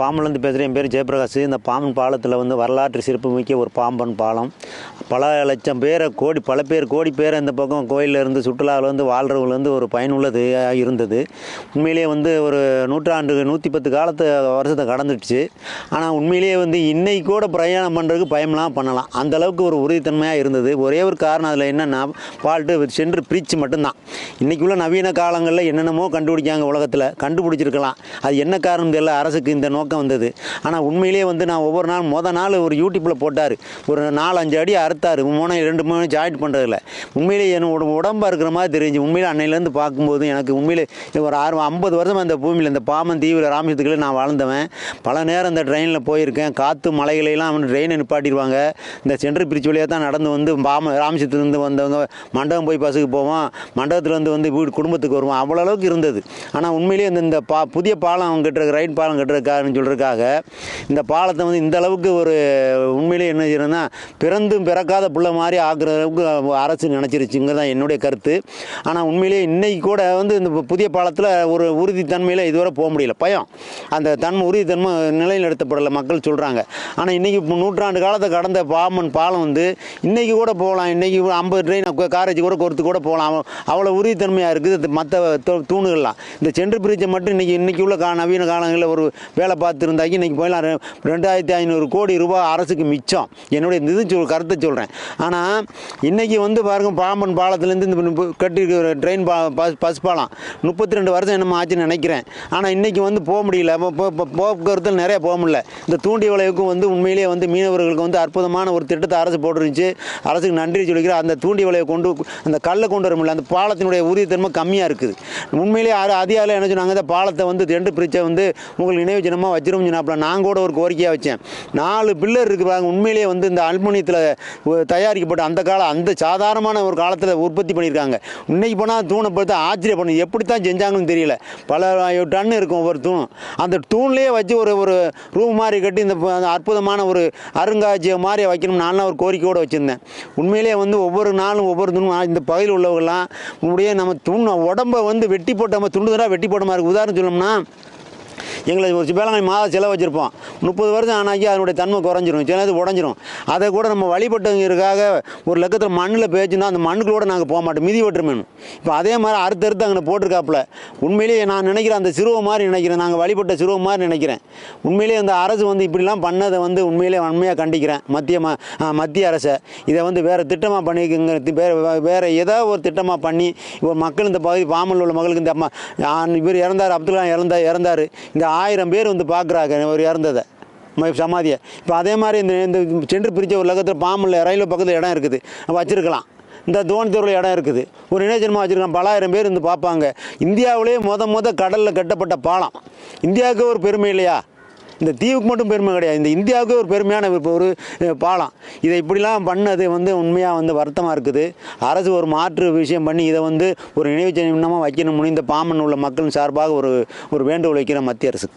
பாம்பன்லேருந்து பேசுகிறேன். என் பேர் ஜெயபிரகாஷ். இந்த பாம்பன் பாலத்தில் வந்து வரலாற்று சிறப்புமிக்க ஒரு பாம்பன் பாலம். பல லட்சம் பேரை பல பேர் கோடி பேர் இந்த பக்கம் கோயிலில் இருந்து சுற்றுலாவில் வந்து வாழ்கிறவங்க வந்து ஒரு பயனுள்ளது இருந்தது. உண்மையிலேயே வந்து ஒரு 110 காலத்து வருஷத்தை கடந்துடுச்சு. ஆனால் உண்மையிலேயே வந்து இன்றைக்கி கூட பிரயாணம் பண்ணுறதுக்கு பயம்லாம் பண்ணலாம், அந்தளவுக்கு ஒரு உறுதித்தன்மையாக இருந்தது. ஒரே ஒரு காரணம் அதில் என்னென்னா ஃபால்ட்டு சென்று பிரிட்ஜ் மட்டும்தான். இன்றைக்கி உள்ள நவீன காலங்களில் என்னென்னமோ கண்டுபிடிக்காங்க, உலகத்தில் கண்டுபிடிச்சிருக்கலாம். அது என்ன காரணம் தெரியல, அரசுக்கு இந்த நோக்கம் வந்தது. ஆனால் உண்மையிலேயே வந்து நான் ஒவ்வொரு நாள் ஒரு யூடியூப்பில் போட்டார், ஒரு 4-5 அடி அறுத்தார், 2-3 ஜாயிண்ட் பண்ணுறதில்ல. உண்மையிலேயே என்னோட உடம்பாக இருக்கிற மாதிரி தெரிஞ்சு. உண்மையிலே அன்னையிலேருந்து பார்க்கும்போது எனக்கு உண்மையிலே ஒரு 50 வருஷம் அந்த பூமியில் இந்த பாம்பன் தீவில் ராமேஸ்வரத்துக்குள்ளே நான் வாழ்ந்தவன். பல நேரம் இந்த ட்ரெயினில் போயிருக்கேன். காற்று மலைகளெல்லாம் ட்ரெயினை நிப்பாட்டிடுவாங்க. இந்த சென்ட்ரல் பிரிட்ஜ் வழியாக தான் நடந்து வந்து ராமேஸ்வரத்துலேருந்து வந்தவங்க மண்டபம் போய் பஸ்ஸுக்கு போவோம், மண்டபத்துலேருந்து வந்து வீடு குடும்பத்துக்கு வருவோம். அவ்வளோ அளவுக்கு இருந்தது. ஆனால் உண்மையிலேயே இந்த புதிய பாலம் கட்டுற ரயில் பாலம் கட்டுறதுக்காகன்னு சொல்கிறதுக்காக இந்த பாலத்தை வந்து இந்த அளவுக்கு ஒரு உண்மையிலேயே என்ன செய்யணும்னா பிறந்தும் பிறக்காத பிள்ளை மாதிரி ஆக்குற அளவுக்கு அரசு நினச்சிருச்சுங்க தான் என்னுடைய கருத்து. ஆனால் உண்மையிலேயே இன்றைக்கி கூட வந்து இந்த புதிய பாலத்தில் ஒரு உறுதித்தன்மையில் இதுவரை போக முடியல. பயம் அந்த உறுதித்தன்மை நிலைநிறுத்தப்படலை மக்கள் சொல்கிறாங்க. ஆனால் இன்றைக்கி 100 காலத்தை கடந்த பாம்பன் பாலம் வந்து இன்றைக்கி கூட போகலாம். இன்றைக்கி 50 ட்ரெயின் காரேஜ் கூட கொடுத்து கூட போகலாம். அவ்வளோ உறுதித்தன்மையாக இருக்குது. மற்ற தூணுகள்லாம் இந்த சென்ட்ரல் பிரிட்ஜை மட்டும் இன்றைக்கி உள்ள நவீன காலங்களில் ஒரு வேலை பார்த்துருந்தாக்கி இன்றைக்கி போயலாம் 2500 கோடி ரூபாய் அரசுக்கு மிச்சம். என்னுடைய கருத்தை சொல்கிறேன். ஆனால் இன்றைக்கி வந்து பாருங்கள், பாம்பன் பாலத்துலேருந்து இந்த கட்டிருக்கிற ட்ரெயின் பஸ் பாலம் 32 வருஷம் என்னமோ ஆச்சுன்னு நினைக்கிறேன். ஆனால் இன்றைக்கி வந்து போக முடியல. போக்குவரத்தில் நிறைய போக முடியல. இந்த தூண்டி வளைவுக்கும் வந்து உண்மையிலேயே வந்து மீனவர்களுக்கு வந்து அற்புதமான ஒரு திட்டத்தை அரசு போட்டுருந்துச்சு. அரசுக்கு நன்றி சொல்லிக்கிற. அந்த தூண்டி வளைவை அந்த கல்லை கொண்டு வர முடியல. அந்த பாலத்தினுடைய உறுதித்தன்மை கம்மியாக இருக்குது. உண்மையிலேயே அதிகாரியில் என்ன சொன்னாங்க, இந்த பாலத்தை வந்து 2 பிரிட்ஜை வந்து உங்களுக்கு நினைவு சின்னமாக வச்சிரும் சொன்னாப்புல. நான் கூட ஒரு கோரிக்கையாக வச்சேன். 4 பில்லர் இருக்கிறாங்க. உண்மையிலேயே வந்து இந்த அலுமினியத்தில் தயாரிக்கப்பட்ட அந்த சாதாரணமான ஒரு காலத்தில் உற்பத்தி பண்ணியிருக்காங்க. இன்றைக்கி போனால் தூணை பார்த்து ஆச்சரியப்படும். எப்படி தான் செஞ்சாங்கன்னு தெரியல. பல டன் இருக்கும் ஒவ்வொரு தூணும். அந்த தூண்லேயே வச்சு ஒரு ரூம் மாதிரி கட்டி இந்த அற்புதமான ஒரு அருங்காட்சியகம் மாதிரி வைக்கணும். நான்லாம் ஒரு கோரிக்கையோடு வச்சுருந்தேன். உண்மையிலேயே வந்து ஒவ்வொரு நாளும் ஒவ்வொரு தூணும் இந்த பகுதியில் உள்ளவங்கலாம் உங்களுடைய நம்ம உடம்பை வந்து வெட்டி போட்டு நம்ம துண்டுதராக வெட்டி போட்ட மாதிரி இருக்குது. உதாரணம் சொல்லணும்னா, எங்களுக்கு ஒரு வேளாங்கண்ணி மாதம் செலவு வச்சுருப்போம். 30 வருஷம் ஆனாக்கி அதனுடைய தன்மை குறைஞ்சிரும், சிலது உடஞ்சிரும். அதை கூட நம்ம வழிபட்டவங்களுக்காக ஒரு லக்கத்தில் மண்ணில் பேச்சுன்னா அந்த மண்ணுக்குள்ளோட நாங்கள் போக மாட்டோம், மிதி வெட்டுருமேனு. இப்போ அதே மாதிரி அறுத்து அங்கே போட்டிருக்காப்புல. உண்மையிலேயே நான் நினைக்கிறேன், அந்த சிறுவை மாதிரி நினைக்கிறேன், நாங்கள் வழிபட்ட சிறுவை மாதிரி நினைக்கிறேன். உண்மையிலேயே அந்த அரசு வந்து இப்படிலாம் பண்ணதை வந்து உண்மையிலே வன்மையாக கண்டிக்கிறேன். மத்திய அரசை இதை வந்து வேறு திட்டமாக பண்ணிக்கங்க, வேறு ஏதாவது ஒரு திட்டமாக பண்ணி இப்போ மக்கள் இந்த பகுதி பாம்பனில் உள்ள மக்களுக்கு இந்த இவர் இறந்தார், அப்துல் கலாம் இறந்தார். இந்த 1000 பேர் வந்து பார்க்குறாங்க ஒரு இறந்ததை சமாதியை. இப்போ அதே மாதிரி இந்த சென்று பிரித்த ஒரு லகத்தில் பாம்பனில் ரயில்வே பக்கத்தில் இடம் இருக்குது, வச்சுருக்கலாம். இந்த தோணித்தூரில் இடம் இருக்குது, ஒரு இணையஜனமாக வச்சுருக்கலாம். பல ஆயிரம் பேர் வந்து பார்ப்பாங்க. இந்தியாவிலேயே கடலில் கட்டப்பட்ட பாலம். இந்தியாவுக்கு ஒரு பெருமை இல்லையா? இந்த தீவுக்கு மட்டும் பெருமை கிடையாது, இந்த இந்தியாவுக்கு ஒரு பெருமையான ஒரு பாலம். இதை இப்படிலாம் பண்ணது வந்து உண்மையாக வந்து வருத்தமாக இருக்குது. அரசு ஒரு மாற்று விஷயம் பண்ணி இதை வந்து ஒரு நினைவு சின்னமாக வைக்கணும். இந்த பாம்பன் உள்ள மக்கள் சார்பாக ஒரு வேண்டுகோள் வைக்கிற மத்திய அரசு.